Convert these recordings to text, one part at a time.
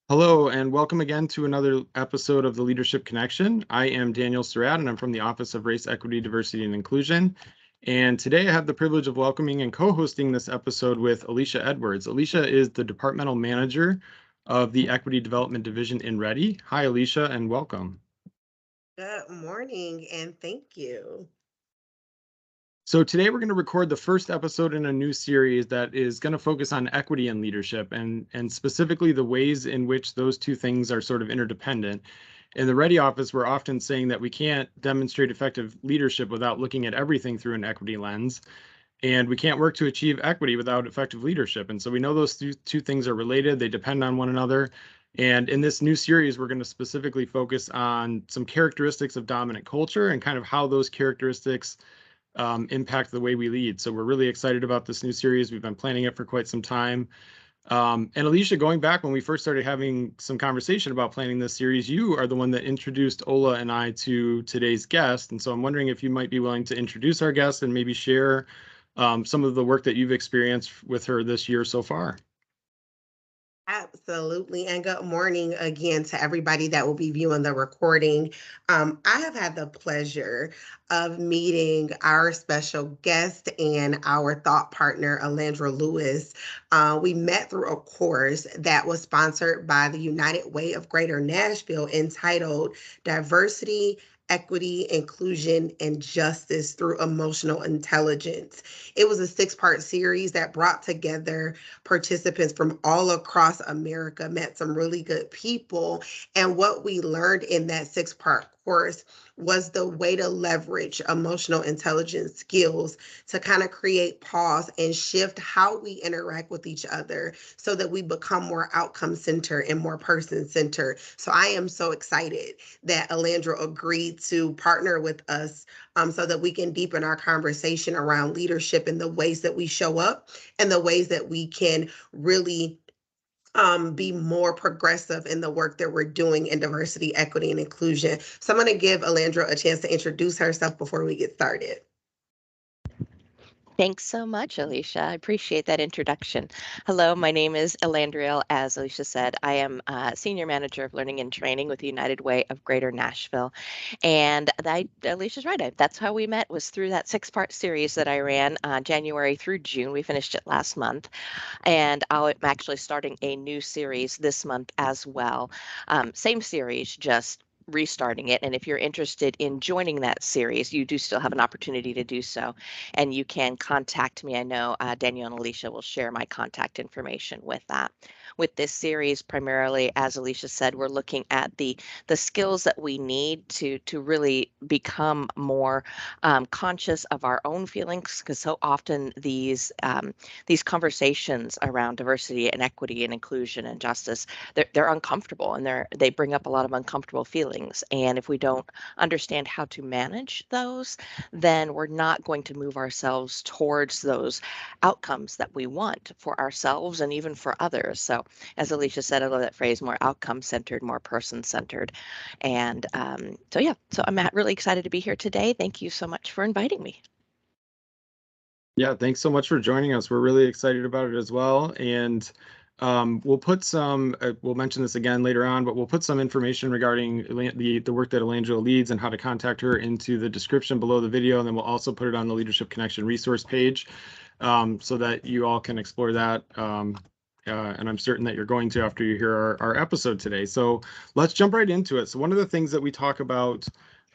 Hello, and welcome again to another episode of the Leadership Connection. I am Daniel Surratt, and I'm from the Office of Race, Equity, Diversity, and Inclusion. And today I have the privilege of welcoming and co-hosting this episode with Alicia Edwards. Alicia is the Departmental Manager of the Equity Development Division in REDI. Hi, Alicia, and welcome. Good morning and thank you. So today we're going to record the first episode in a new series that is going to focus on equity and leadership and specifically the ways in which those two things are sort of interdependent. In the REDI office, we're often saying that we can't demonstrate effective leadership without looking at everything through an equity lens, and we can't work to achieve equity without effective leadership. And so we know those two things are related, they depend on one another. And in this new series, we're going to specifically focus on some characteristics of dominant culture and kind of how those characteristics impact the way we lead. So we're really excited about this new series. We've been planning it for quite some time. And Alicia, going back when we first started having some conversation about planning this series, you are the one that introduced Ola and I to today's guest. And so I'm wondering if you might be willing to introduce our guest and maybe share some of the work that you've experienced with her this year so far. Absolutely. And good morning again to everybody that will be viewing the recording. I have had the pleasure of meeting our special guest and our thought partner, Elandriel Lewis. We met through a course that was sponsored by the United Way of Greater Nashville entitled Diversity, Equity, Inclusion, and Justice Through Emotional Intelligence. It was a 6-part series that brought together participants from all across America, met some really good people. And what we learned in that 6-part course was the way to leverage emotional intelligence skills to kind of create pause and shift how we interact with each other so that we become more outcome centered and more person centered. So I am so excited that Elandriel agreed to partner with us so that we can deepen our conversation around leadership and the ways that we show up and the ways that we can really be more progressive in the work that we're doing in diversity, equity, and inclusion. So I'm going to give Elandriel a chance to introduce herself before we get started. Thanks so much, Alicia. I appreciate that introduction. Hello, my name is Elandriel. As Alicia said, I am Senior Manager of Learning and Training with the United Way of Greater Nashville. And Alicia's right. That's how we met, was through that 6-part series that I ran January through June. We finished it last month. And I'm actually starting a new series this month as well. Same series, just restarting it. And if you're interested in joining that series, you do still have an opportunity to do so. And you can contact me. I know Daniel and Alicia will share my contact information with that. With this series, primarily, as Alicia said, we're looking at the skills that we need to really become more conscious of our own feelings, because so often these conversations around diversity and equity and inclusion and justice, they're uncomfortable, and they bring up a lot of uncomfortable feelings. And if we don't understand how to manage those, then we're not going to move ourselves towards those outcomes that we want for ourselves and even for others. So as Alicia said, I love that phrase, more outcome centered, more person centered. And so I'm really excited to be here today. Thank you so much for inviting me. Yeah, thanks so much for joining us. We're really excited about it as well. And we'll put some, we'll mention this again later on, but we'll put some information regarding the work that Elandriel leads and how to contact her into the description below the video. And then we'll also put it on the Leadership Connection resource page so that you all can explore that. And I'm certain that you're going to after you hear our episode today. So let's jump right into it. So one of the things that we talk about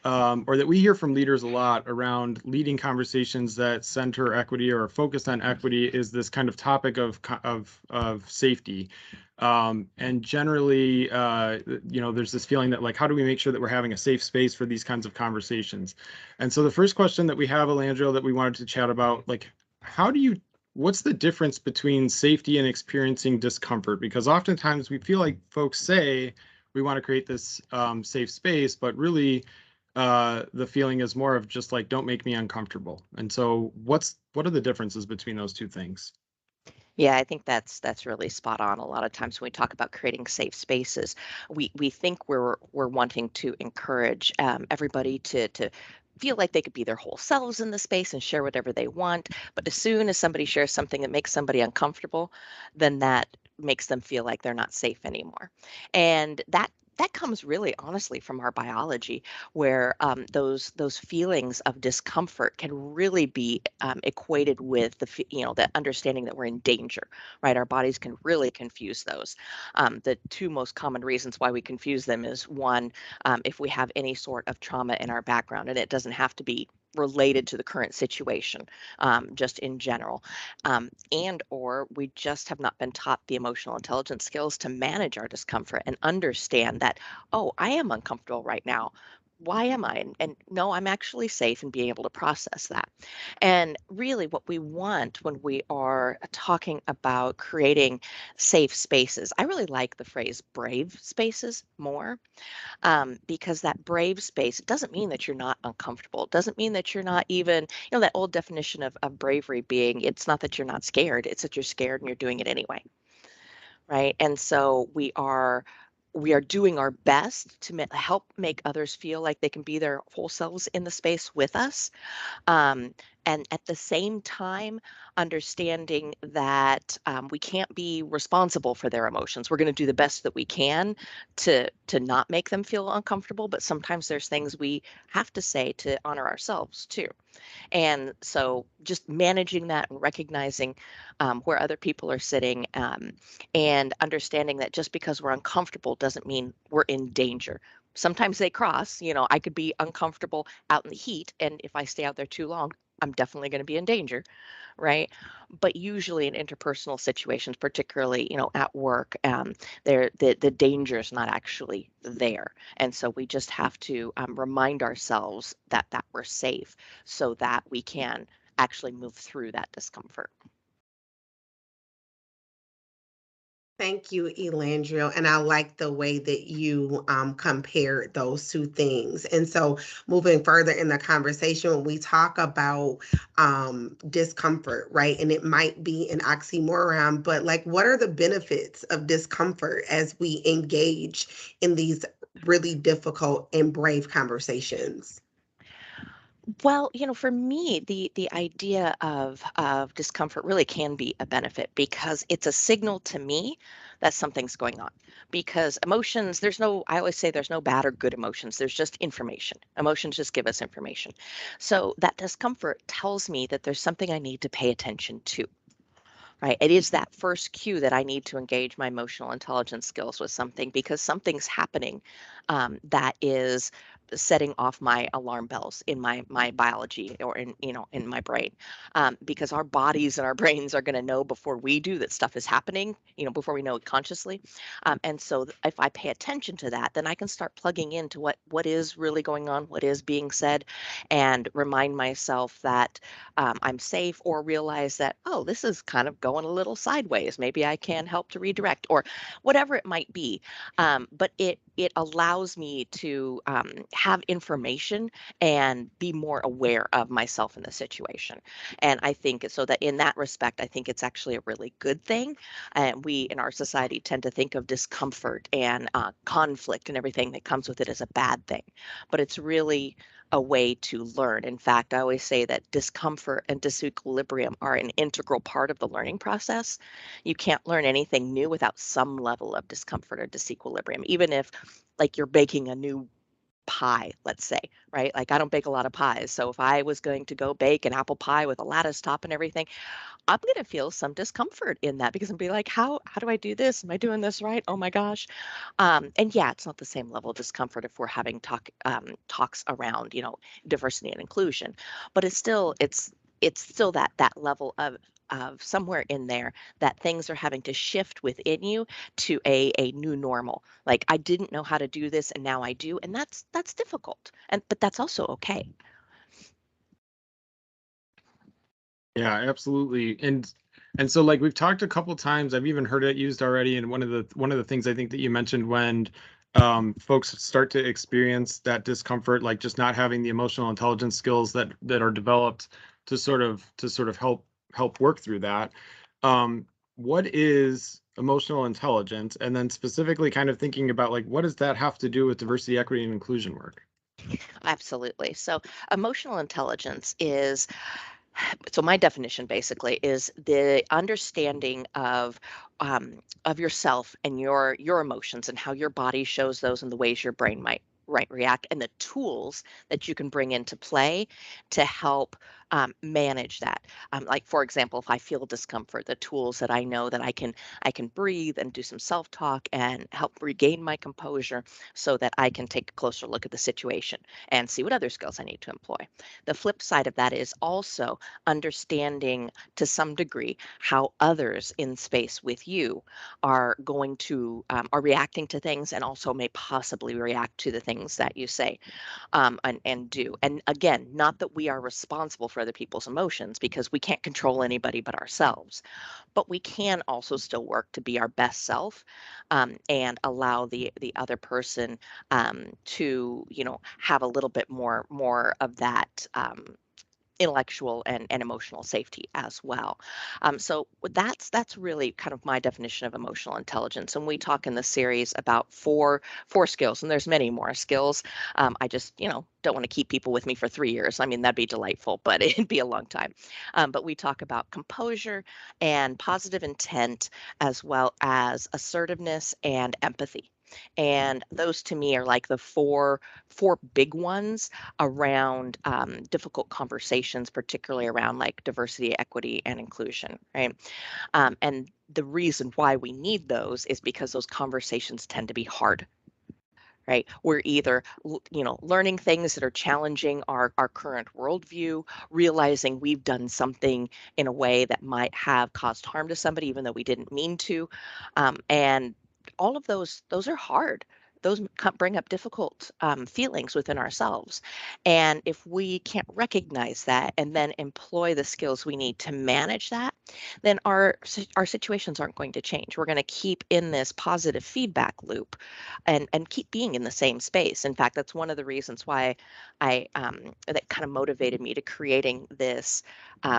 or that we hear from leaders a lot around leading conversations that center equity or focused on equity is this kind of topic of safety. And generally, there's this feeling that, like, how do we make sure that we're having a safe space for these kinds of conversations? And so the first question that we have, Elandriel, that we wanted to chat about, like, what's the difference between safety and experiencing discomfort? Because oftentimes we feel like folks say we want to create this safe space, but really the feeling is more of just like, don't make me uncomfortable. And so what are the differences between those two things? Yeah, I think that's really spot on. A lot of times when we talk about creating safe spaces, we think we're wanting to encourage everybody to feel like they could be their whole selves in the space and share whatever they want. But as soon as somebody shares something that makes somebody uncomfortable, then that makes them feel like they're not safe anymore. And that comes really honestly from our biology, where those feelings of discomfort can really be equated with the understanding that we're in danger, right? Our bodies can really confuse those. The two most common reasons why we confuse them is one, if we have any sort of trauma in our background, and it doesn't have to be related to the current situation, just in general, and or we just have not been taught the emotional intelligence skills to manage our discomfort and understand that, oh, I am uncomfortable right now. Why am I? And no, I'm actually safe, and being able to process that. And really, what we want when we are talking about creating safe spaces, I really like the phrase brave spaces more, because that brave space, it doesn't mean that you're not uncomfortable. It doesn't mean that you're not even, that old definition of bravery being, it's not that you're not scared, it's that you're scared and you're doing it anyway, right? And so we are doing our best to help make others feel like they can be their whole selves in the space with us, um, and at the same time, understanding that we can't be responsible for their emotions. We're going to do the best that we can to not make them feel uncomfortable, but sometimes there's things we have to say to honor ourselves too. And so just managing that and recognizing where other people are sitting, and understanding that just because we're uncomfortable doesn't mean we're in danger. Sometimes they cross, I could be uncomfortable out in the heat, and if I stay out there too long, I'm definitely going to be in danger, right? But usually in interpersonal situations, particularly, at work, the danger is not actually there. And so we just have to remind ourselves that we're safe so that we can actually move through that discomfort. Thank you, Elandriel. And I like the way that you compared those two things. And so, moving further in the conversation, when we talk about discomfort, right? And it might be an oxymoron, but like, what are the benefits of discomfort as we engage in these really difficult and brave conversations? Well, for me, the idea of discomfort really can be a benefit, because it's a signal to me that something's going on. Because emotions, I always say there's no bad or good emotions. There's just information. Emotions just give us information. So that discomfort tells me that there's something I need to pay attention to. Right. It is that first cue that I need to engage my emotional intelligence skills with something, because something's happening that is setting off my alarm bells in my biology, or in my brain, because our bodies and our brains are going to know before we do that stuff is happening, before we know it consciously. And so if I pay attention to that, then I can start plugging into what is really going on, what is being said, and remind myself that I'm safe, or realize that, oh, this is kind of going a little sideways. Maybe I can help to redirect, or whatever it might be. But it allows me to have information and be more aware of myself in the situation. And I think so that in that respect, I think it's actually a really good thing. And we in our society tend to think of discomfort and conflict and everything that comes with it as a bad thing. But it's really a way to learn. In fact, I always say that discomfort and disequilibrium are an integral part of the learning process. You can't learn anything new without some level of discomfort or disequilibrium, even if, like, you're baking a new pie, let's say, right? Like, I don't bake a lot of pies. So if I was going to go bake an apple pie with a lattice top and everything, I'm going to feel some discomfort in that, because I'm be like, how do I do this? Am I doing this right? Oh my gosh. And yeah, it's not the same level of discomfort if we're having talks around, diversity and inclusion, but it's still that level of somewhere in there that things are having to shift within you to a new normal. Like, I didn't know how to do this and now I do, and that's difficult. But that's also okay. Yeah, absolutely. And so like we've talked a couple times, I've even heard it used already. And one of the things I think that you mentioned when folks start to experience that discomfort, like just not having the emotional intelligence skills that are developed to sort of help work through that. What is emotional intelligence? And then specifically kind of thinking about like what does that have to do with diversity, equity, and inclusion work? Absolutely. So emotional intelligence is So my definition basically is the understanding of yourself and your emotions and how your body shows those and the ways your brain might react, and the tools that you can bring into play to help manage that. Like for example, if I feel discomfort, the tools that I know that I can breathe and do some self-talk and help regain my composure so that I can take a closer look at the situation and see what other skills I need to employ. The flip side of that is also understanding to some degree how others in space with you are going to are reacting to things, and also may possibly react to the things that you say and do. And again, not that we are responsible for other people's emotions, because we can't control anybody but ourselves, but we can also still work to be our best self, and allow the other person to have a little bit more of that intellectual and emotional safety as well. So that's really kind of my definition of emotional intelligence. And we talk in the series about four skills, and there's many more skills. I just don't want to keep people with me for 3 years. I mean, that'd be delightful, but it'd be a long time. But we talk about composure and positive intent, as well as assertiveness and empathy. And those to me are like the four big ones around difficult conversations, particularly around like diversity, equity, and inclusion, right? And the reason why we need those is because those conversations tend to be hard. Right. We're either, learning things that are challenging our current worldview, realizing we've done something in a way that might have caused harm to somebody, even though we didn't mean to. And all of those are hard. Those bring up difficult feelings within ourselves. And if we can't recognize that and then employ the skills we need to manage that, then our situations aren't going to change. We're going to keep in this positive feedback loop and keep being in the same space. In fact, that's one of the reasons why I that kind of motivated me to creating this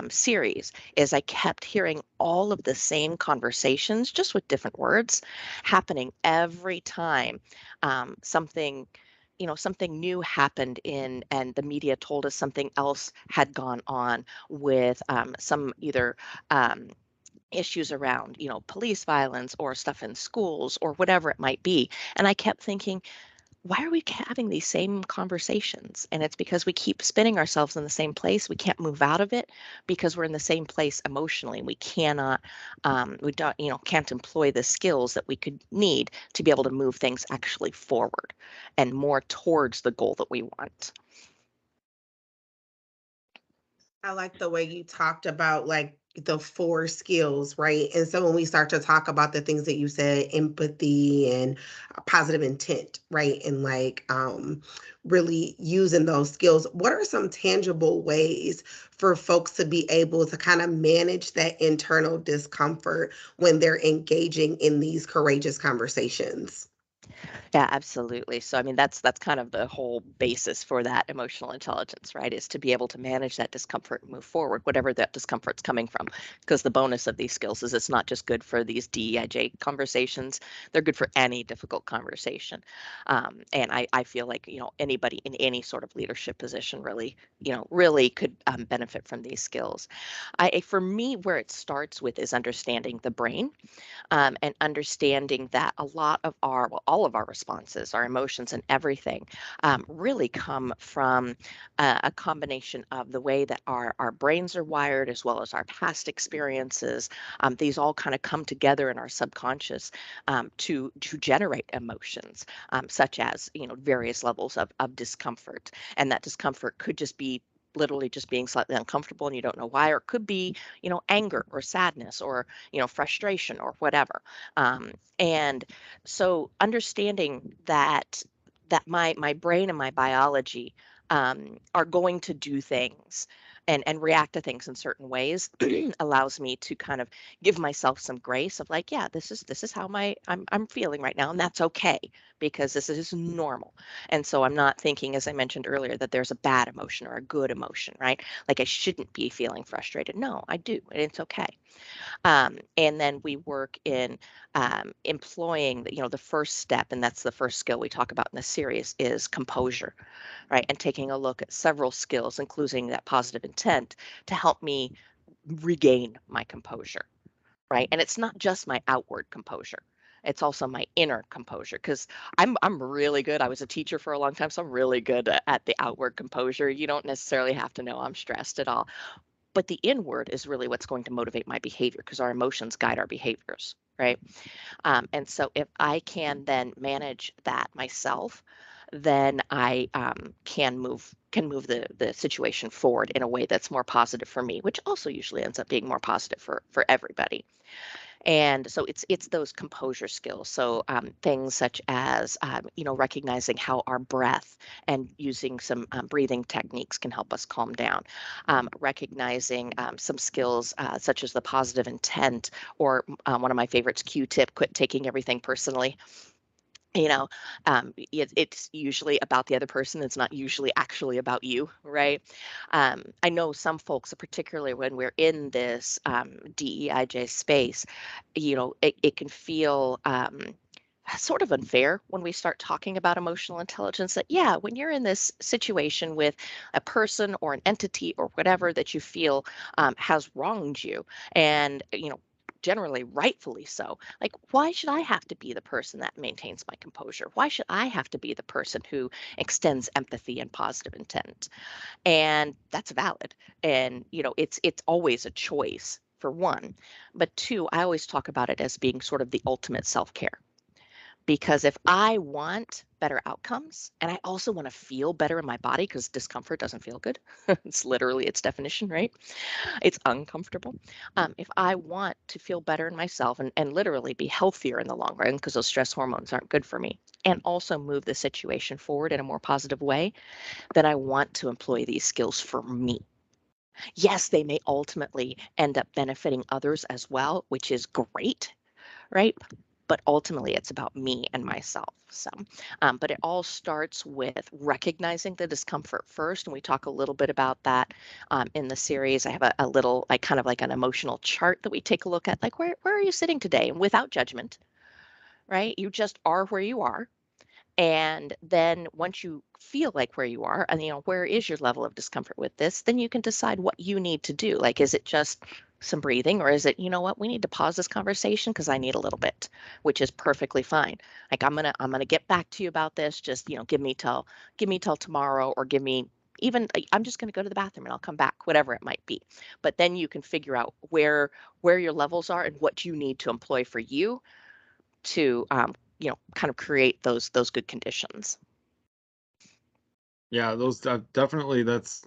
series. Is I kept hearing all of the same conversations, just with different words, happening every time something new happened and the media told us something else had gone on with some either issues around police violence or stuff in schools or whatever it might be. And I kept thinking, why are we having these same conversations? And it's because we keep spinning ourselves in the same place. We can't move out of it because we're in the same place emotionally. We cannot, we don't, can't employ the skills that we could need to be able to move things actually forward and more towards the goal that we want. I like the way you talked about like the four skills, right? And so when we start to talk about the things that you said, empathy and positive intent, right? And like really using those skills, what are some tangible ways for folks to be able to kind of manage that internal discomfort when they're engaging in these courageous conversations? Yeah, absolutely. So, I mean, that's kind of the whole basis for that emotional intelligence, right? Is to be able to manage that discomfort and move forward, whatever that discomfort's coming from. Because the bonus of these skills is it's not just good for these DEIJ conversations; they're good for any difficult conversation. And I feel like anybody in any sort of leadership position really could benefit from these skills. For me, where it starts with is understanding the brain, and understanding that all of our responses, our emotions, and everything really come from a combination of the way that our brains are wired, as well as our past experiences. These all kind of come together in our subconscious to generate emotions, such as various levels of discomfort, and that discomfort could just be literally just being slightly uncomfortable and you don't know why, or it could be anger or sadness or frustration or whatever. And so understanding that my brain and my biology are going to do things and react to things in certain ways allows me to kind of give myself some grace of like, yeah, this is how I'm feeling right now, and that's okay, because this is normal. And so I'm not thinking, as I mentioned earlier, that there's a bad emotion or a good emotion, right? Like I shouldn't be feeling frustrated. No, I do, and it's okay. And then we work in employing the first step, and that's the first skill we talk about in this series, is composure, right? And taking a look at several skills, including that positive intent to help me regain my composure, right? And it's not just my outward composure. It's also my inner composure, because I'm really good. I was a teacher for a long time, so I'm really good at the outward composure. You don't necessarily have to know I'm stressed at all. But the inward is really what's going to motivate my behavior, because our emotions guide our behaviors, right? And so if I can then manage that myself, then I can move the situation forward in a way that's more positive for me, which also usually ends up being more positive for everybody. And so it's those composure skills. So things such as recognizing how our breath and using some breathing techniques can help us calm down. Recognizing some skills such as the positive intent, or one of my favorites, Q-tip, quit taking everything personally. It's usually about the other person. It's not usually actually about you, right? I know some folks, particularly when we're in this DEIJ space, it can feel sort of unfair when we start talking about emotional intelligence, that, yeah, when you're in this situation with a person or an entity or whatever that you feel has wronged you, and, generally rightfully so, like, why should I have to be the person that maintains my composure? Why should I have to be the person who extends empathy and positive intent? And that's valid. And it's always a choice, for one. But two, I always talk about it as being sort of the ultimate self-care. Because if I want better outcomes, and I also want to feel better in my body, because discomfort doesn't feel good. It's literally its definition, right? It's uncomfortable. If I want to feel better in myself, and literally be healthier in the long run, because those stress hormones aren't good for me, and also move the situation forward in a more positive way, then I want to employ these skills for me. Yes, they may ultimately end up benefiting others as well, which is great, right? But ultimately, it's about me and myself. So, but it all starts with recognizing the discomfort first, and we talk a little bit about that in the series. I have a little, like, kind of like an emotional chart that we take a look at, like, where are you sitting today, and without judgment, right? You just are where you are. And then once you feel like where you are, and where is your level of discomfort with this, then you can decide what you need to do. Like, is it just some breathing, or is it, what, we need to pause this conversation because I need a little bit, which is perfectly fine. Like, I'm gonna get back to you about this. Just, give me till tomorrow, or give me, even, I'm just going to go to the bathroom and I'll come back, whatever it might be. But then you can figure out where your levels are and what you need to employ for you to kind of create those good conditions. Yeah, those definitely, that's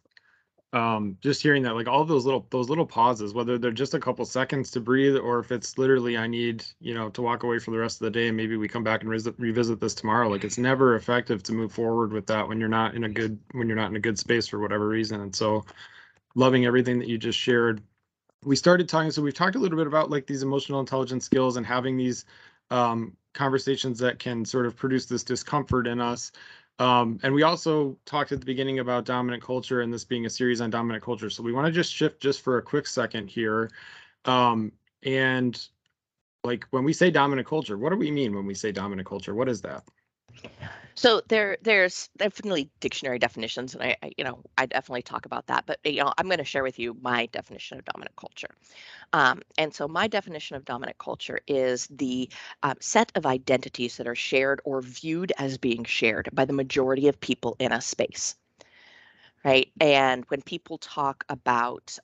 just hearing that, like, all those little pauses, whether they're just a couple seconds to breathe, or if it's literally, I need, to walk away for the rest of the day, and maybe we come back and revisit this tomorrow. Like, it's never effective to move forward with that when you're not in a good space for whatever reason. And so, loving everything that you just shared. We started talking, so we've talked a little bit about, like, these emotional intelligence skills and having these conversations that can sort of produce this discomfort in us. And we also talked at the beginning about dominant culture, and this being a series on dominant culture. So we want to just shift just for a quick second here. And, like, when we say dominant culture, what do we mean when we say dominant culture? What is that? So there's definitely dictionary definitions, and I definitely talk about that. But I'm going to share with you my definition of dominant culture. And so my definition of dominant culture is the set of identities that are shared or viewed as being shared by the majority of people in a space, right? And when people talk about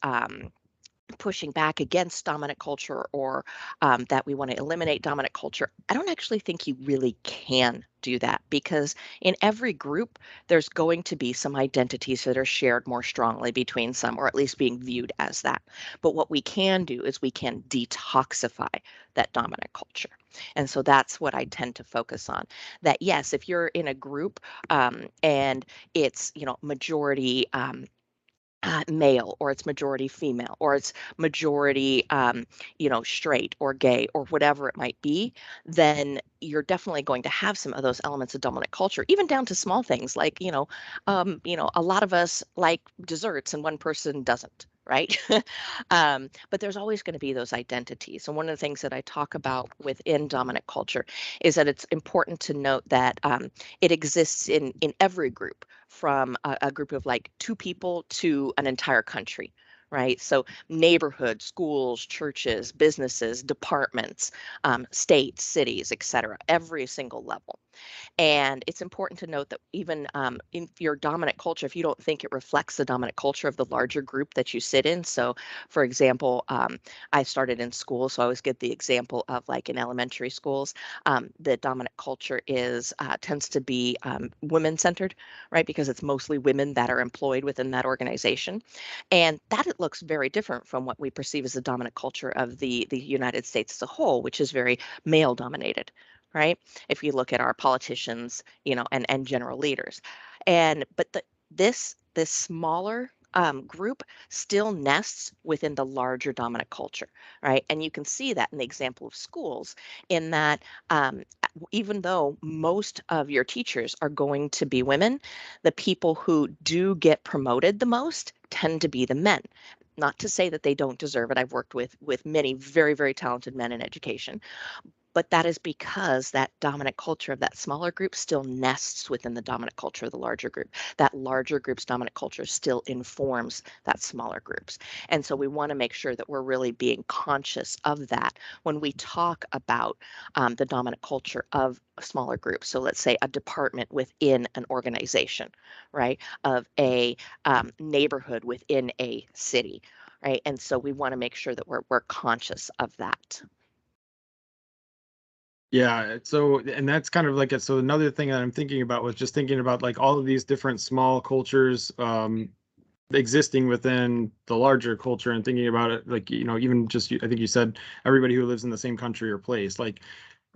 pushing back against dominant culture, or that we want to eliminate dominant culture, I don't actually think you really can do that, because in every group, there's going to be some identities that are shared more strongly between some, or at least being viewed as that. But what we can do is we can detoxify that dominant culture. And so that's what I tend to focus on. That, yes, if you're in a group and it's, majority male, or it's majority female, or it's majority straight or gay, or whatever it might be, then you're definitely going to have some of those elements of dominant culture, even down to small things like a lot of us like desserts and one person doesn't, right? But there's always going to be those identities. And one of the things that I talk about within dominant culture is that it's important to note that it exists in every group from a group of like 2 people to an entire country, right? So neighborhoods, schools, churches, businesses, departments, states, cities, et cetera, every single level. And it's important to note that even in your dominant culture, if you don't think it reflects the dominant culture of the larger group that you sit in. So, for example, I started in school, so I always give the example of like in elementary schools, the dominant culture is tends to be women centered, right? Because it's mostly women that are employed within that organization, and that it looks very different from what we perceive as the dominant culture of the United States as a whole, which is very male dominated, right? If you look at our politicians, and general leaders. But this smaller group still nests within the larger dominant culture, right? And you can see that in the example of schools, in that even though most of your teachers are going to be women, the people who do get promoted the most tend to be the men. Not to say that they don't deserve it. I've worked with many very, very talented men in education, but that is because that dominant culture of that smaller group still nests within the dominant culture of the larger group. That larger group's dominant culture still informs that smaller groups. And so we want to make sure that we're really being conscious of that when we talk about the dominant culture of smaller groups. So let's say a department within an organization, right? Of a neighborhood within a city, right? And so we want to make sure that we're conscious of that. Yeah, so and that's kind of like it. So another thing that I'm thinking about was just thinking about like all of these different small cultures existing within the larger culture, and thinking about it like, even just, I think you said everybody who lives in the same country or place, like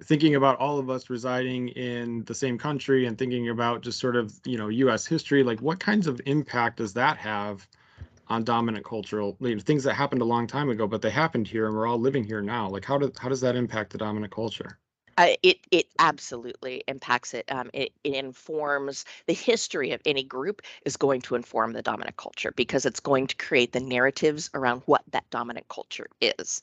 thinking about all of us residing in the same country and thinking about just sort of, US history, like what kinds of impact does that have on dominant cultural, things that happened a long time ago, but they happened here and we're all living here now. Like how does that impact the dominant culture? It absolutely impacts it. It informs the history of any group is going to inform the dominant culture because it's going to create the narratives around what that dominant culture is.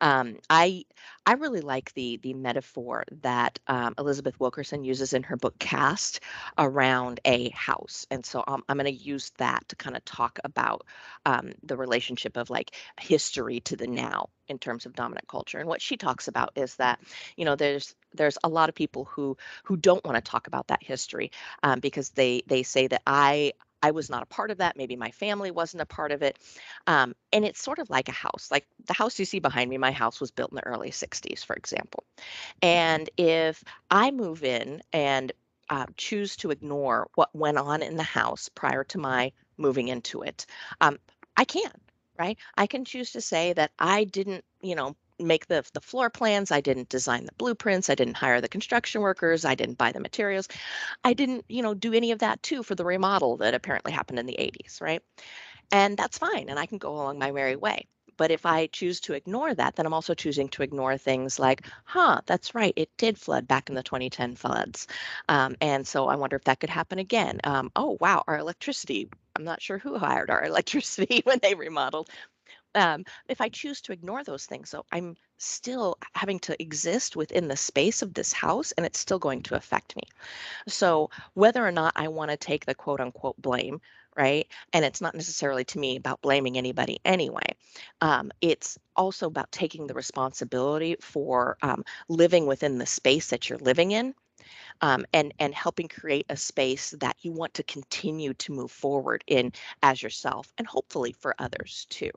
Um, I I really like the metaphor that Elizabeth Wilkerson uses in her book Caste around a house, and so I'm going to use that to kind of talk about the relationship of like history to the now in terms of dominant culture. And what she talks about is that there's a lot of people who don't want to talk about that history because they say that I was not a part of that. Maybe my family wasn't a part of it. And it's sort of like a house. Like the house you see behind me, my house was built in the early 60s, for example. And if I move in and choose to ignore what went on in the house prior to my moving into it, um, I can, right? I can choose to say that I didn't, make the floor plans. I didn't design the blueprints. I didn't hire the construction workers. I didn't buy the materials. I didn't, do any of that too for the remodel that apparently happened in the 80s, right? And that's fine. And I can go along my merry way. But if I choose to ignore that, then I'm also choosing to ignore things like, that's right, it did flood back in the 2010 floods. And so I wonder if that could happen again. Oh, wow, our electricity, I'm not sure who hired our electricity when they remodeled. If I choose to ignore those things, so I'm still having to exist within the space of this house and it's still going to affect me. So whether or not I want to take the quote unquote blame, right? And it's not necessarily to me about blaming anybody anyway. It's also about taking the responsibility for living within the space that you're living in, and helping create a space that you want to continue to move forward in as yourself and hopefully for others too.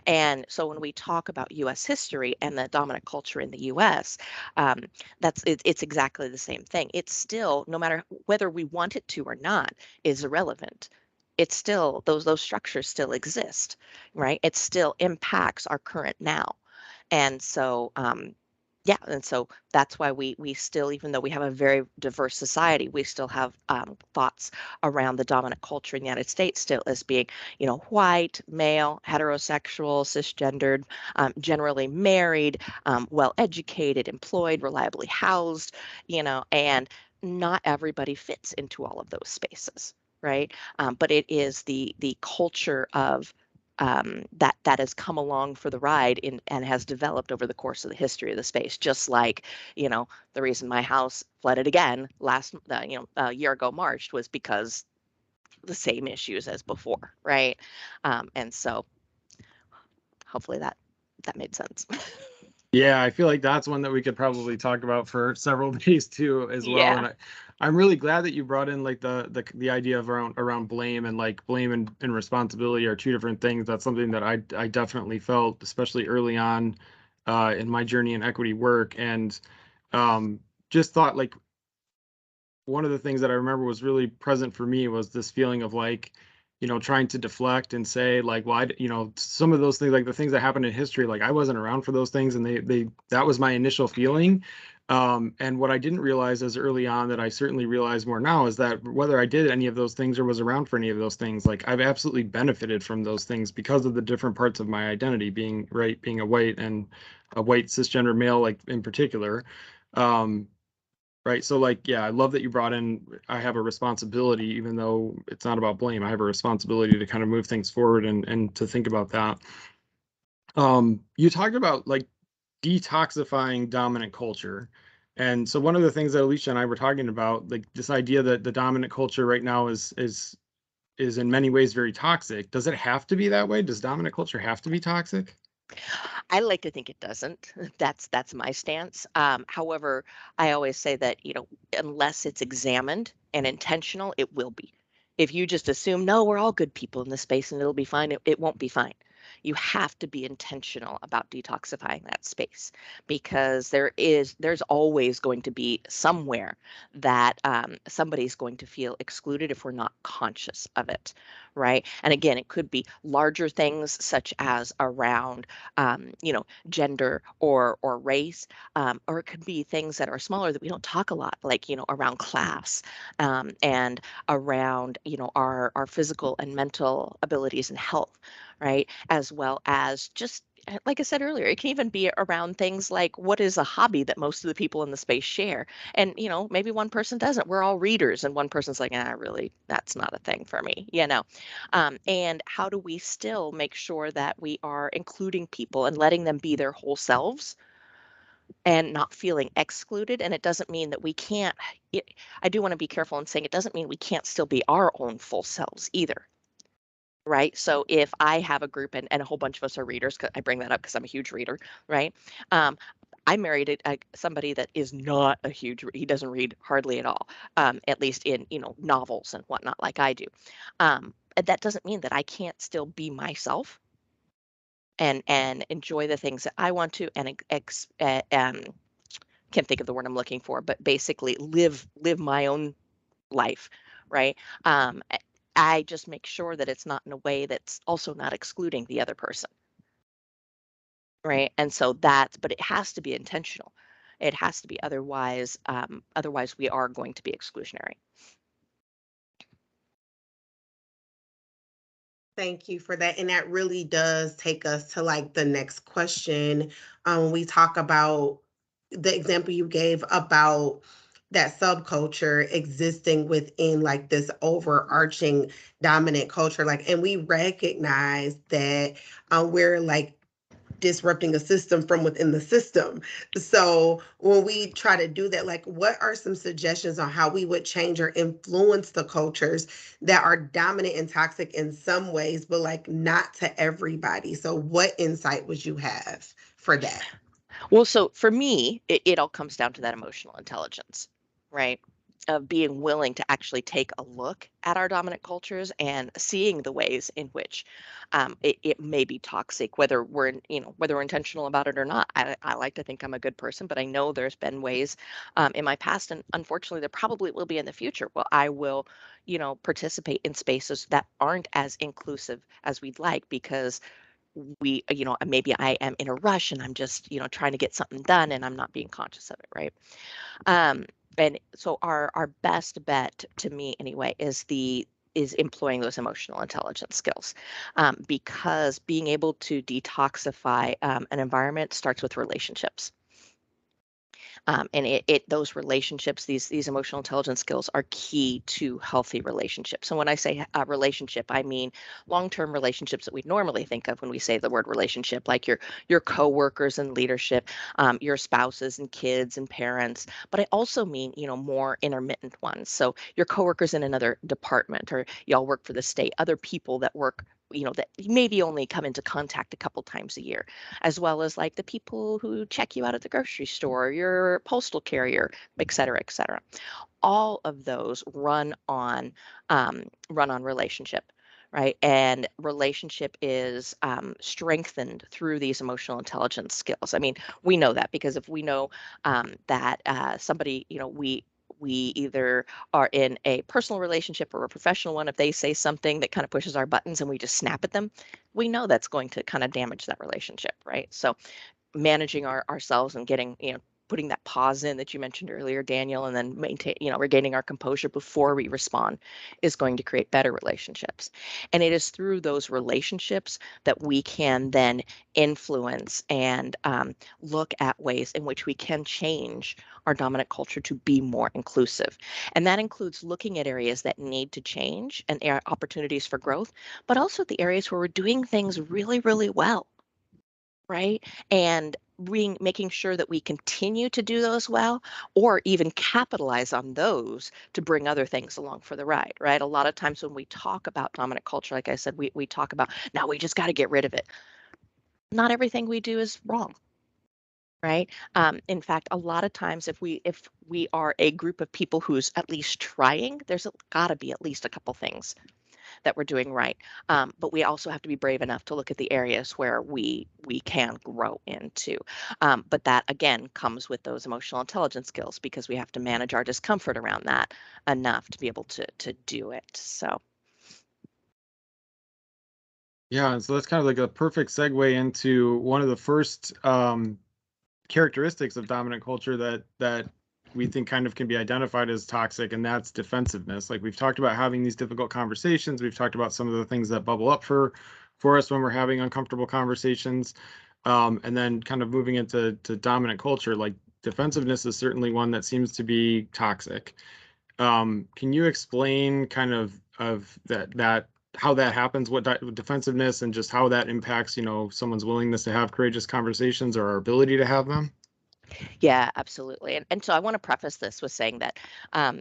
And so when we talk about US history and the dominant culture in the US, um, it's exactly the same thing. It's still, no matter whether we want it to or not, is irrelevant. It's still, those structures still exist, right? It still impacts our current now. And so yeah, and so that's why we still, even though we have a very diverse society, we still have thoughts around the dominant culture in the United States still as being, white, male, heterosexual, cisgendered, generally married, well educated, employed, reliably housed, and not everybody fits into all of those spaces, right? But it is the culture of that has come along for the ride and has developed over the course of the history of the space. Just like, the reason my house flooded again a year ago March was because the same issues as before, right? And so hopefully that made sense. Yeah, I feel like that's one that we could probably talk about for several days too as well. Yeah. And I'm really glad that you brought in like the idea of around blame, and like blame and responsibility are two different things. That's something that I definitely felt, especially early on in my journey in equity work. And just thought like one of the things that I remember was really present for me was this feeling of like, trying to deflect and say like, well, some of those things, like the things that happened in history, like I wasn't around for those things, and that was my initial feeling. And what I didn't realize as early on that I certainly realize more now is that whether I did any of those things or was around for any of those things, like I've absolutely benefited from those things because of the different parts of my identity, being a white and a white cisgender male, like in particular. Um, Right. So like, yeah, I love that you brought in, I have a responsibility, even though it's not about blame. I have a responsibility to kind of move things forward and to think about that. You talked about like detoxifying dominant culture. And so one of the things that Alicia and I were talking about, like this idea that the dominant culture right now is in many ways very toxic. Does it have to be that way? Does dominant culture have to be toxic? I like to think it doesn't. That's my stance. However, I always say that, unless it's examined and intentional, it will be. If you just assume, no, we're all good people in this space and it'll be fine, it won't be fine. You have to be intentional about detoxifying that space, because there's always going to be somewhere that somebody's going to feel excluded if we're not conscious of it, right? And again, it could be larger things such as around gender or race, or it could be things that are smaller that we don't talk a lot, like around class, and around our physical and mental abilities and health, right? As well as just like I said earlier, it can even be around things like what is a hobby that most of the people in the space share. And, maybe one person doesn't. We're all readers, and one person's like, really, that's not a thing for me. And how do we still make sure that we are including people and letting them be their whole selves and not feeling excluded? And it doesn't mean that we can't, I do want to be careful in saying it doesn't mean we can't still be our own full selves either. Right. So if I have a group and a whole bunch of us are readers, 'cause I bring that up because I'm a huge reader, right? I married somebody that is not a huge, he doesn't read hardly at all, at least in, novels and whatnot, like I do. And that doesn't mean that I can't still be myself and enjoy the things that I want to, and can't think of the word I'm looking for, but basically live my own life, right? Um, I I just make sure that it's not in a way that's also not excluding the other person, right? And so but it has to be intentional. It has to be, otherwise we are going to be exclusionary. Thank you for that. And that really does take us to like the next question. We talk about the example you gave about that subculture existing within like this overarching dominant culture. Like, and we recognize that we're like disrupting a system from within the system. So when we try to do that, like what are some suggestions on how we would change or influence the cultures that are dominant and toxic in some ways, but like not to everybody? So what insight would you have for that? Well, so for me, it all comes down to that emotional intelligence, right? Of being willing to actually take a look at our dominant cultures and seeing the ways in which it may be toxic, whether whether we're intentional about it or not. I like to think I'm a good person, but I know there's been ways in my past, and unfortunately, there probably will be in the future. Well, I will, participate in spaces that aren't as inclusive as we'd like, because maybe I am in a rush and I'm just, trying to get something done and I'm not being conscious of it, right? Um, and so our best bet, to me anyway, is employing those emotional intelligence skills, because being able to detoxify an environment starts with relationships. And those relationships, these emotional intelligence skills are key to healthy relationships. And when I say relationship, I mean long-term relationships that we normally think of when we say the word relationship, like your coworkers and leadership, your spouses and kids and parents. But I also mean, more intermittent ones. So your coworkers in another department, or y'all work for the state, other people that work, that maybe only come into contact a couple times a year, as well as like the people who check you out at the grocery store, your postal carrier, et cetera, et cetera. All of those run on relationship, right? And relationship is strengthened through these emotional intelligence skills. I mean, we know that because if we know that somebody, we either are in a personal relationship or a professional one, if they say something that kind of pushes our buttons and we just snap at them, we know that's going to kind of damage that relationship, right? So managing ourselves and getting, putting that pause in that you mentioned earlier, Daniel, and then regaining our composure before we respond is going to create better relationships. And it is through those relationships that we can then influence and look at ways in which we can change our dominant culture to be more inclusive. And that includes looking at areas that need to change and opportunities for growth, but also the areas where we're doing things really, really well, right? And making sure that we continue to do those well, or even capitalize on those to bring other things along for the ride, right? A lot of times when we talk about dominant culture, like I said, we talk about, now we just got to get rid of it. Not everything we do is wrong, right? In fact, a lot of times if we are a group of people who's at least trying, there's got to be at least a couple things that we're doing right. But we also have to be brave enough to look at the areas where we can grow into. But that again comes with those emotional intelligence skills, because we have to manage our discomfort around that enough to be able to do it. So Yeah, and so that's kind of like a perfect segue into one of the first characteristics of dominant culture that we think kind of can be identified as toxic, and that's defensiveness. Like we've talked about having these difficult conversations, we've talked about some of the things that bubble up for us when we're having uncomfortable conversations, and then kind of moving into dominant culture. Like defensiveness is certainly one that seems to be toxic. Can you explain kind of that how that happens, what defensiveness, and just how that impacts, someone's willingness to have courageous conversations or our ability to have them? yeah, absolutely. And so I want to preface this with saying that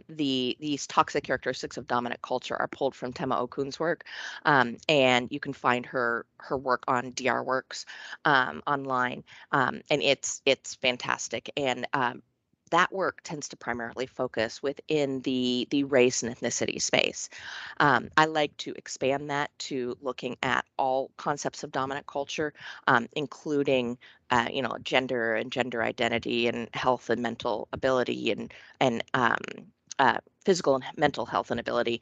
these toxic characteristics of dominant culture are pulled from Tema Okun's work, and you can find her work on DR Works online, and it's fantastic. And that work tends to primarily focus within the race and ethnicity space. I like to expand that to looking at all concepts of dominant culture, including gender and gender identity and health and mental ability and physical and mental health and ability,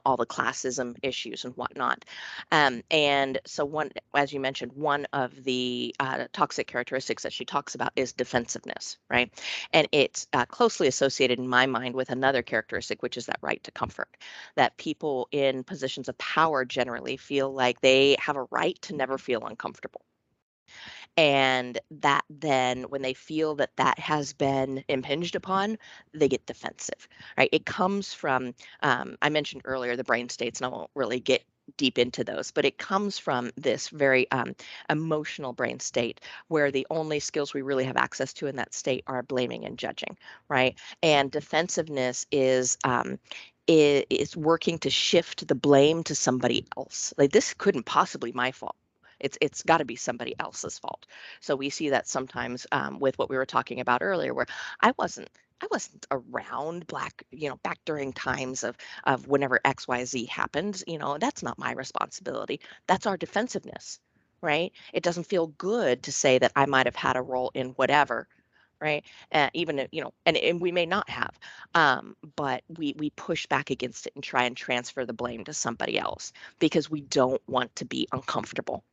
all the classism issues and whatnot. And so as you mentioned, one of the toxic characteristics that she talks about is defensiveness, right? And it's closely associated in my mind with another characteristic, which is that right to comfort, that people in positions of power generally feel like they have a right to never feel uncomfortable. And that then, when they feel that that has been impinged upon, they get defensive, right? It comes from, I mentioned earlier, the brain states, and I won't really get deep into those, but it comes from this very emotional brain state where the only skills we really have access to in that state are blaming and judging, right? And defensiveness is working to shift the blame to somebody else. Like, this couldn't possibly my fault. It's got to be somebody else's fault. So we see that sometimes with what we were talking about earlier, where I wasn't around back during times of whenever XYZ happened. That's not my responsibility. That's our defensiveness, right? It doesn't feel good to say that I might have had a role in whatever, right? Even if, and we may not have, but we push back against it and try and transfer the blame to somebody else because we don't want to be uncomfortable,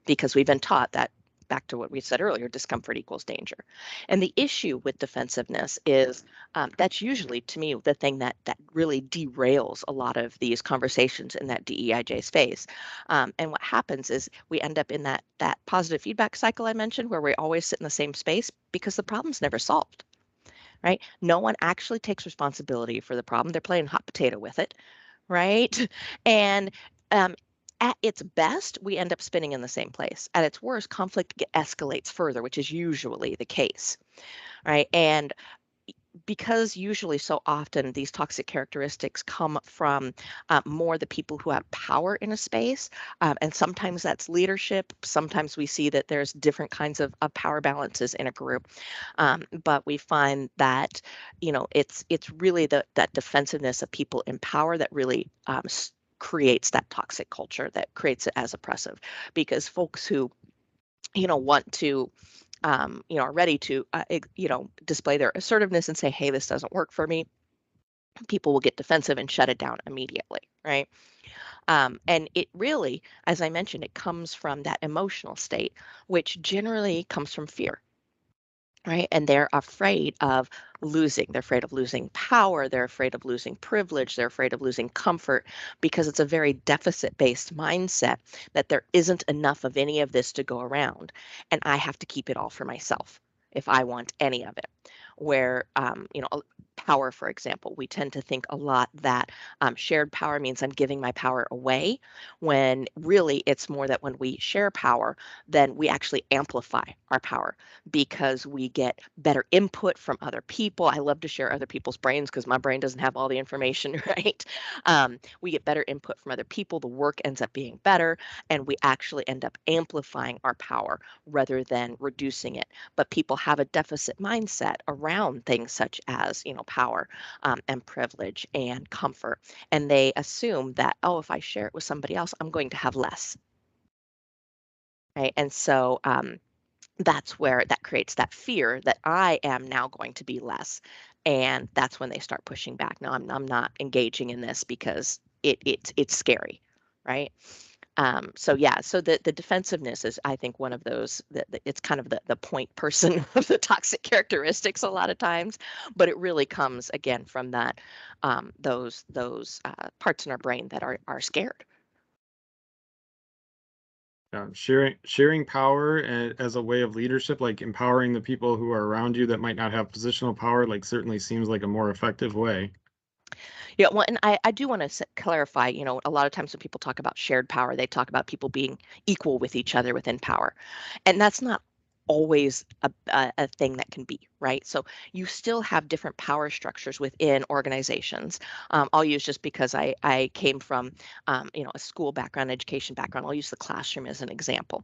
because we've been taught that, back to what we said earlier, discomfort equals danger. And the issue with defensiveness is that's usually, to me, the thing that really derails a lot of these conversations in that DEIJ space. And what happens is we end up in that positive feedback cycle I mentioned, where we always sit in the same space because the problem's never solved. right? No one actually takes responsibility for the problem. They're playing hot potato with it, right? And at its best, we end up spinning in the same place. At its worst, conflict escalates further, which is usually the case, right? And because usually so often these toxic characteristics come from more the people who have power in a space, and sometimes that's leadership. Sometimes we see that there's different kinds of power balances in a group, but we find that it's really that defensiveness of people in power that really creates that toxic culture, that creates it as oppressive, because folks who want to are ready to, display their assertiveness and say, hey, this doesn't work for me, people will get defensive and shut it down immediately, right? And it really, as I mentioned, it comes from that emotional state, which generally comes from fear, right? And they're afraid of losing. They're afraid of losing power. They're afraid of losing privilege. They're afraid of losing comfort, because it's a very deficit-based mindset that there isn't enough of any of this to go around, and I have to keep it all for myself if I want any of it. Where, power, for example, we tend to think a lot that shared power means I'm giving my power away, when really it's more that when we share power, then we actually amplify our power, because we get better input from other people. I love to share other people's brains because my brain doesn't have all the information, right? We get better input from other people. The work ends up being better, and we actually end up amplifying our power rather than reducing it. But people have a deficit mindset around things such as, power and privilege and comfort. And they assume that, oh, if I share it with somebody else, I'm going to have less. Right. And so, that's where that creates that fear that I am now going to be less. And that's when they start pushing back. No, I'm not engaging in this because it's scary, right? So yeah, so the defensiveness is, I think, one of those that it's kind of the point person of the toxic characteristics a lot of times, but it really comes again from that those parts in our brain that are scared. Sharing power as a way of leadership, like empowering the people who are around you that might not have positional power, like certainly seems like a more effective way. Yeah, well, and I do want to clarify, a lot of times when people talk about shared power, they talk about people being equal with each other within power. And that's not always a thing that can be, right? So you still have different power structures within organizations. I'll use, just because I came from, a school background, education background, I'll use the classroom as an example,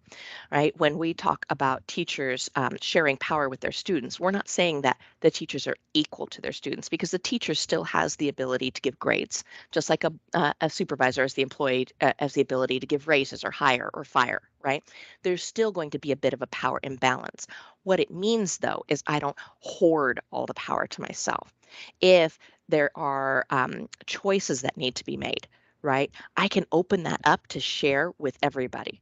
right? When we talk about teachers sharing power with their students, we're not saying that the teachers are equal to their students, because the teacher still has the ability to give grades, just like a supervisor has the employee has the ability to give raises or hire or fire, right? There's still going to be a bit of a power imbalance. What it means, though, is I don't hoard all the power to myself. If there are choices that need to be made, right, I can open that up to share with everybody.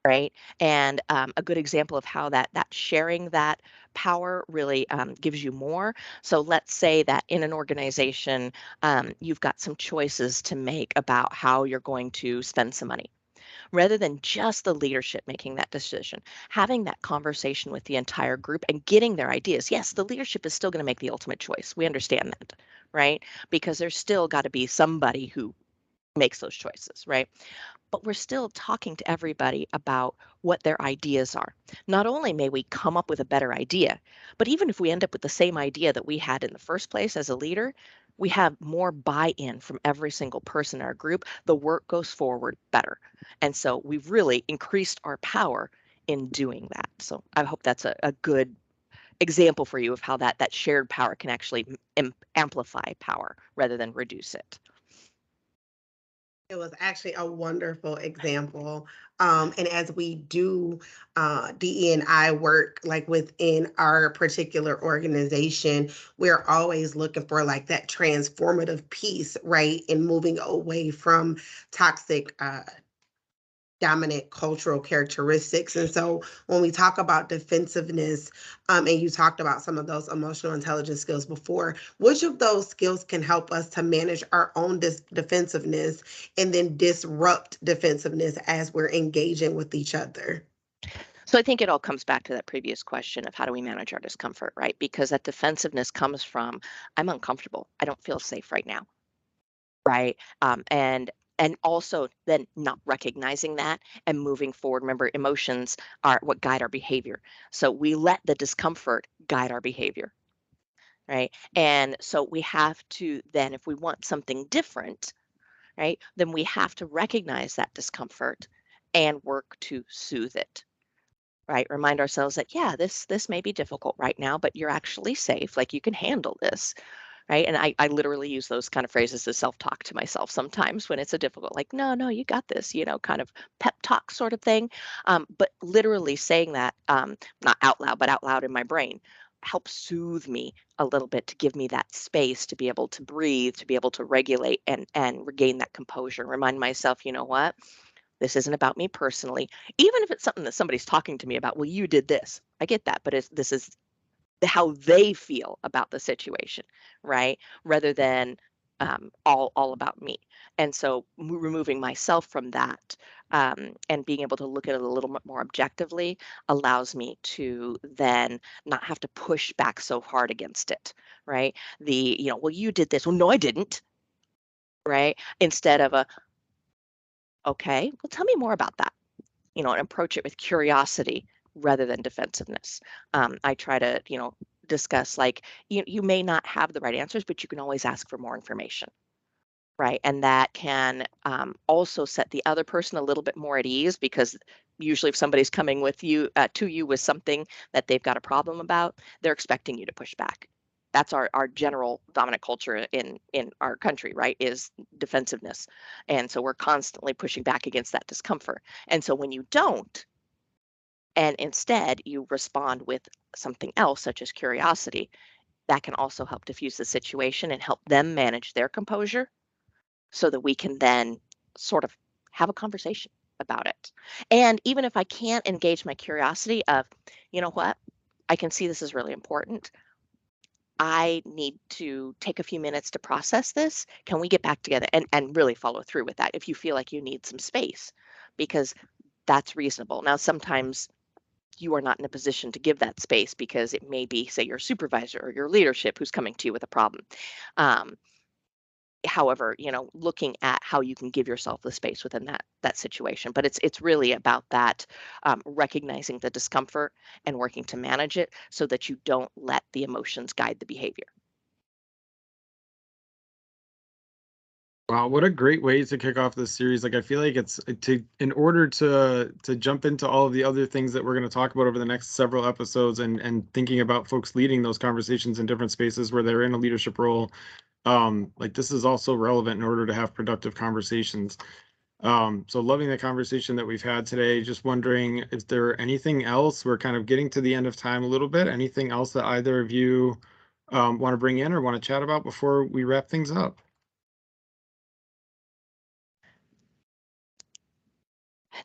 Right. And a good example of how that sharing that power really gives you more. So let's say that in an organization, you've got some choices to make about how you're going to spend some money. Rather than just the leadership making that decision, having that conversation with the entire group and getting their ideas. Yes, the leadership is still going to make the ultimate choice. We understand that, right? Because there's still got to be somebody who makes those choices, right? But we're still talking to everybody about what their ideas are. Not only may we come up with a better idea, but even if we end up with the same idea that we had in the first place as a leader, we have more buy-in from every single person in our group. The work goes forward better. And so we've really increased our power in doing that. So I hope that's a good example for you of how that shared power can actually amplify power rather than reduce it. It was actually a wonderful example. And as we do DE&I work, like within our particular organization, we're always looking for like that transformative piece, right? And moving away from toxic dominant cultural characteristics. And so when we talk about defensiveness, and you talked about some of those emotional intelligence skills before, which of those skills can help us to manage our own defensiveness and then disrupt defensiveness as we're engaging with each other? So I think it all comes back to that previous question of how do we manage our discomfort, right? Because that defensiveness comes from, I'm uncomfortable. I don't feel safe right now, right? And also then not recognizing that and moving forward. Remember, emotions are what guide our behavior. So we let the discomfort guide our behavior, right? And so we have to then, if we want something different, right, then we have to recognize that discomfort and work to soothe it. Right, remind ourselves that, yeah, this may be difficult right now, but you're actually safe, like you can handle this, right? And I literally use those kind of phrases to self-talk to myself sometimes when it's a difficult, like, no, you got this, kind of pep talk sort of thing. But literally saying that, not out loud, but out loud in my brain, helps soothe me a little bit, to give me that space to be able to breathe, to be able to regulate and regain that composure. Remind myself, you know what? This isn't about me personally. Even if it's something that somebody's talking to me about, well, you did this. I get that, but this is how they feel about the situation, right? Rather than all about me. And so removing myself from that, and being able to look at it a little bit more objectively, allows me to then not have to push back so hard against it, right? Well, you did this. Well, no, I didn't, right? Instead of okay, well, tell me more about that, and approach it with curiosity rather than defensiveness. I try to, discuss, like, you may not have the right answers, but you can always ask for more information, right? And that can also set the other person a little bit more at ease, because usually if somebody's coming with you to you with something that they've got a problem about, they're expecting you to push back. That's our general dominant culture in our country, right? Is defensiveness. And so we're constantly pushing back against that discomfort. And so when you don't, and instead you respond with something else, such as curiosity, that can also help diffuse the situation and help them manage their composure, so that we can then sort of have a conversation about it. And even if I can't engage my curiosity of, you know what, I can see this is really important. I need to take a few minutes to process this. Can we get back together and really follow through with that if you feel like you need some space? Because that's reasonable. Now, sometimes you are not in a position to give that space because it may be, say, your supervisor or your leadership who's coming to you with a problem. Um, However, looking at how you can give yourself the space within that situation. But it's really about that, recognizing the discomfort and working to manage it so that you don't let the emotions guide the behavior. Wow, what a great way to kick off this series. Like, I feel like it's in order to jump into all of the other things that we're going to talk about over the next several episodes, and thinking about folks leading those conversations in different spaces where they're in a leadership role. Like, this is also relevant in order to have productive conversations. So loving the conversation that we've had today. Just wondering, is there anything else? We're kind of getting to the end of time a little bit. Anything else that either of you want to bring in or want to chat about before we wrap things up?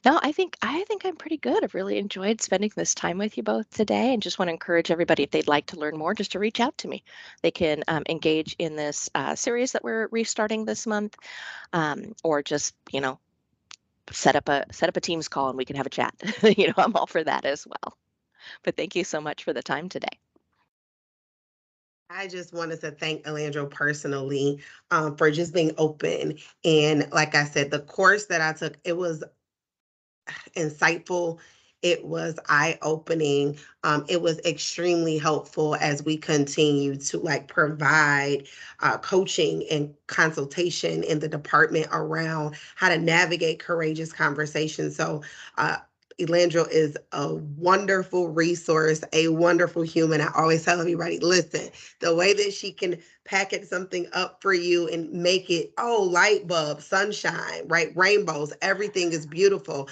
No, I think I'm pretty good. I've really enjoyed spending this time with you both today, and just want to encourage everybody, if they'd like to learn more, just to reach out to me. They can engage in this series that we're restarting this month, or just set up a Teams call and we can have a chat. I'm all for that as well. But thank you so much for the time today. I just wanted to thank Elandriel personally, for just being open. And like I said, the course that I took, it was insightful. It was eye-opening. It was extremely helpful as we continue to provide coaching and consultation in the department around how to navigate courageous conversations. So Elandriel is a wonderful resource, a wonderful human. I always tell everybody, listen, the way that she can package something up for you and make it, light bulb, sunshine, right? Rainbows, everything is beautiful,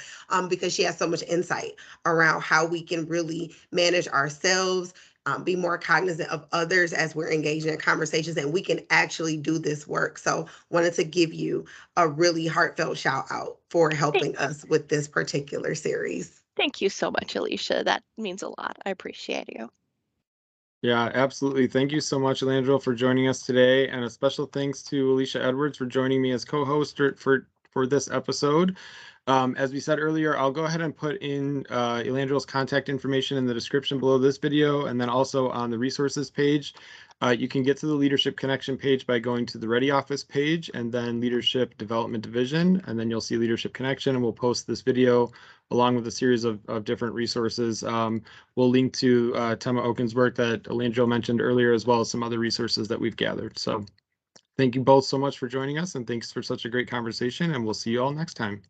because she has so much insight around how we can really manage ourselves, be more cognizant of others as we're engaging in conversations, and we can actually do this work. So wanted to give you a really heartfelt shout out for Thank, helping us with this particular series. thank you so much, Alicia. That means a lot. I appreciate you. Yeah, absolutely. Thank you so much, Elandriel, for joining us today, and a special thanks to Alicia Edwards for joining me as co-host for for this episode. As we said earlier, I'll go ahead and put in Elandriel's contact information in the description below this video, and then also on the resources page. You can get to the Leadership Connection page by going to the REDI Office page and then Leadership Development Division, and then you'll see Leadership Connection, and we'll post this video along with a series of different resources. We'll link to Tema Oken's work that Elandriel mentioned earlier, as well as some other resources that we've gathered. So thank you both so much for joining us, and thanks for such a great conversation, and we'll see you all next time.